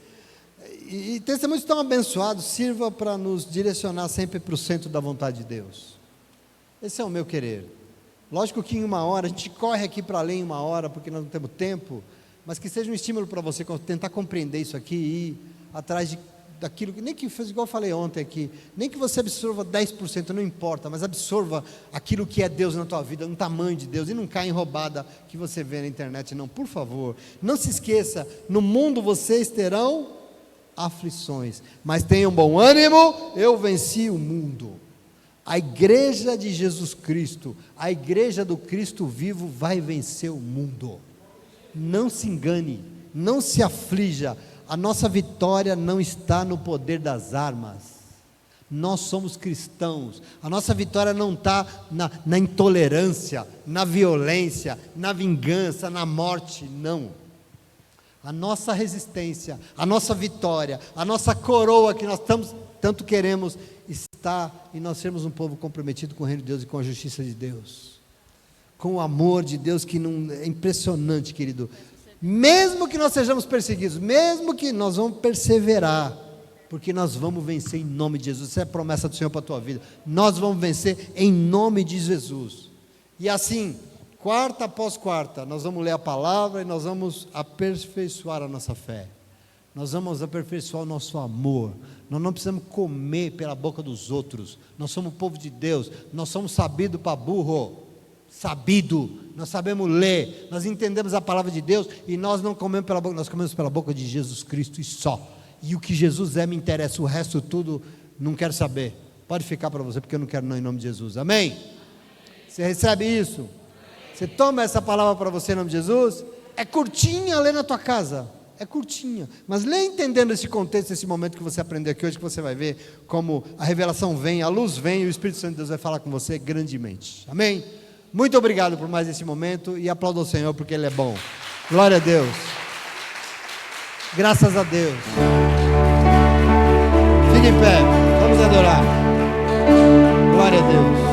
e testemunhos tão abençoados, sirva para nos direcionar sempre para o centro da vontade de Deus. Esse é o meu querer. Lógico que em uma hora, a gente corre aqui para ler em uma hora, porque nós não temos tempo, mas que seja um estímulo para você tentar compreender isso aqui e ir atrás daquilo, nem que fez igual eu falei ontem aqui, nem que você absorva 10%, não importa, mas absorva aquilo que é Deus na tua vida, no tamanho de Deus, e não caia em roubada que você vê na internet, não, por favor. Não se esqueça, no mundo vocês terão aflições, mas tenham bom ânimo, eu venci o mundo. A igreja de Jesus Cristo, a igreja do Cristo vivo vai vencer o mundo. Não se engane, não se aflija, a nossa vitória não está no poder das armas, nós somos cristãos, a nossa vitória não está na intolerância, na violência, na vingança, na morte, não. A nossa resistência, a nossa vitória, a nossa coroa que nós tanto queremos está em nós sermos um povo comprometido com o reino de Deus e com a justiça de Deus, com o amor de Deus que não, é impressionante, querido. Mesmo que nós sejamos perseguidos, mesmo que nós vamos perseverar, porque nós vamos vencer em nome de Jesus. Essa é a promessa do Senhor para a tua vida. Nós vamos vencer em nome de Jesus. E assim, quarta após quarta, nós vamos ler a palavra e nós vamos aperfeiçoar a nossa fé. Nós vamos aperfeiçoar o nosso amor. Nós não precisamos comer pela boca dos outros. Nós somos o povo de Deus. Nós somos sabido para burro. Sabido. Nós sabemos ler. Nós entendemos a palavra de Deus e nós não comemos pela boca, nós comemos pela boca de Jesus Cristo e só. E o que Jesus é me interessa, o resto tudo não quero saber. Pode ficar para você, porque eu não quero não, em nome de Jesus. Amém? Você recebe isso? Você toma essa palavra para você em nome de Jesus? É curtinha, lê na tua casa. É curtinha, mas lê entendendo esse contexto, esse momento que você aprendeu aqui hoje, que você vai ver como a revelação vem, a luz vem e o Espírito Santo de Deus vai falar com você grandemente. Amém? Muito obrigado por mais esse momento e aplauda o Senhor porque Ele é bom. Glória a Deus. Graças a Deus. Fique em pé, vamos adorar. Glória a Deus.